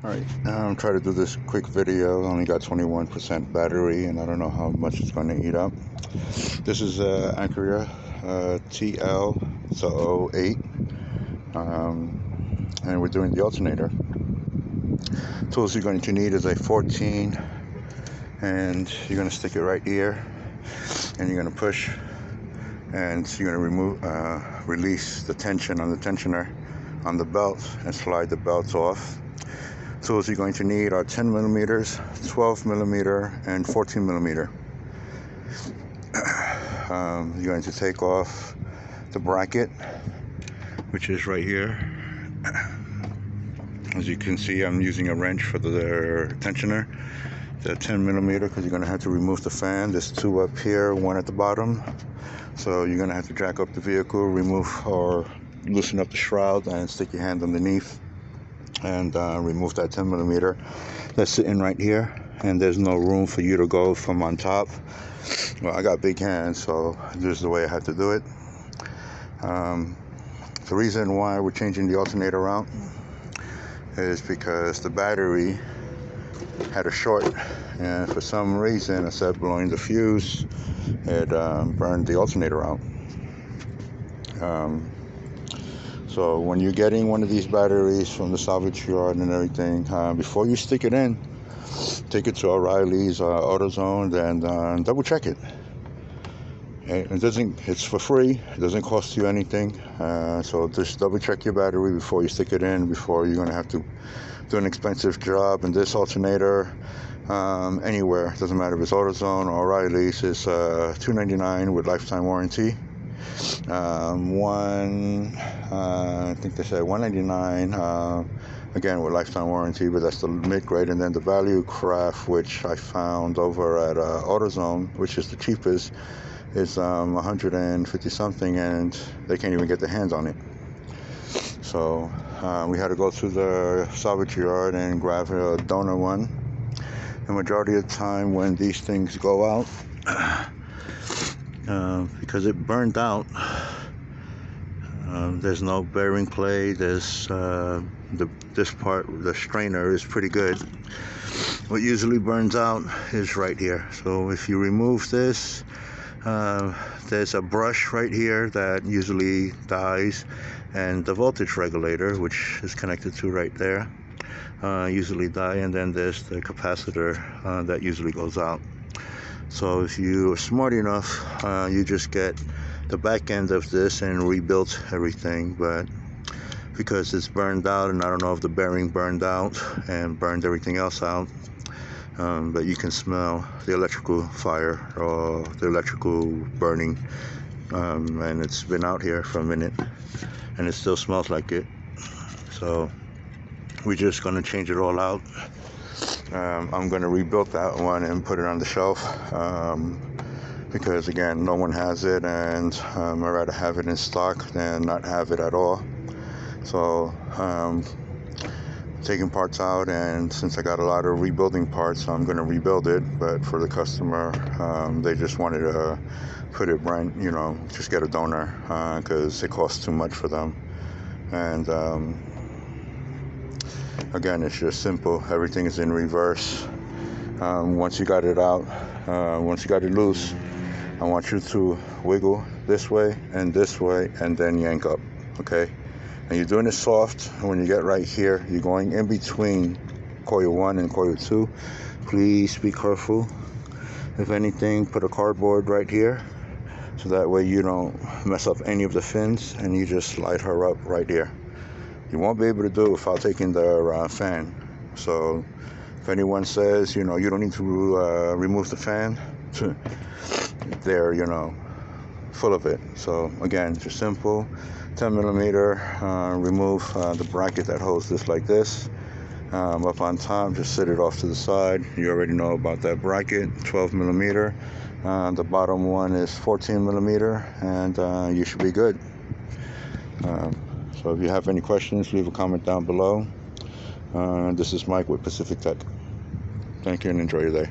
Alright, I'm trying to do this quick video. Only got 21% battery and I don't know how much it's going to eat up. This is Acura TL, it's a 08, and we're doing the alternator. Tools you're going to need is a 14, and you're going to stick it right here, and you're going to push, and you're going to release the tension on the tensioner on the belt and slide the belt off. Tools you're going to need are 10 millimeters, 12 millimeter, and 14 millimeter. You're going to take off the bracket, which is right here. As you can see, I'm using a wrench for the tensioner, the 10 millimeter, because you're going to have to remove the fan. There's two up here, one at the bottom. So you're going to have to jack up the vehicle, remove or loosen up the shroud, and stick your hand underneath and remove that 10 millimeter that's sitting right here. And there's no room for you to go from on top. Well, I got big hands, so this is the way I had to do it. The reason why we're changing the alternator out is because the battery had a short, and for some reason, instead of blowing the fuse, it burned the alternator out. So when you're getting one of these batteries from the salvage yard and everything, before you stick it in, take it to O'Reilly's, AutoZone, and double check it. It's for free. It doesn't cost you anything. So just double check your battery before you stick it in, before you're going to have to do an expensive job. And this alternator, anywhere, doesn't matter if it's AutoZone or O'Reilly's, is $299 with lifetime warranty. I think they said $199 again with lifetime warranty, but that's the mid-grade. And then the value craft, which I found over at AutoZone, which is the cheapest, is 150 something, and they can't even get their hands on it. So we had to go to the salvage yard and grab a donor one. The majority of the time when these things go out, because it burned out, there's no bearing plate. There's this part, the strainer, is pretty good. What usually burns out is right here. So if you remove this, there's a brush right here that usually dies, and the voltage regulator, which is connected to right there, usually die, and then there's the capacitor that usually goes out. So if you are smart enough, you just get the back end of this and rebuild everything. But because it's burned out, and I don't know if the bearing burned out and burned everything else out, but you can smell the electrical fire or the electrical burning, and it's been out here for a minute and it still smells like it. So we're just going to change it all out. I'm going to rebuild that one and put it on the shelf, because again, no one has it, and I'd rather have it in stock than not have it at all. So taking parts out, and since I got a lot of rebuilding parts, I'm going to rebuild it. But for the customer, they just wanted to put it brand, just get a donor, because it costs too much for them. And again, it's just simple. Everything is in reverse. Once you got it out, once you got it loose, I want you to wiggle this way, and then yank up, okay? And you're doing it soft. When you get right here, you're going in between coil 1 and coil 2. Please be careful. If anything, put a cardboard right here, so that way you don't mess up any of the fins, and you just slide her up right here. You won't be able to do it without taking the fan. So if anyone says, you don't need to remove the fan, they're, full of it. So again, just simple. 10 millimeter, remove the bracket that holds this like this. Up on top, just set it off to the side. You already know about that bracket. 12 millimeter. The bottom one is 14 millimeter, and you should be good. So if you have any questions, leave a comment down below. This is Mike with Pacific Tech. Thank you and enjoy your day.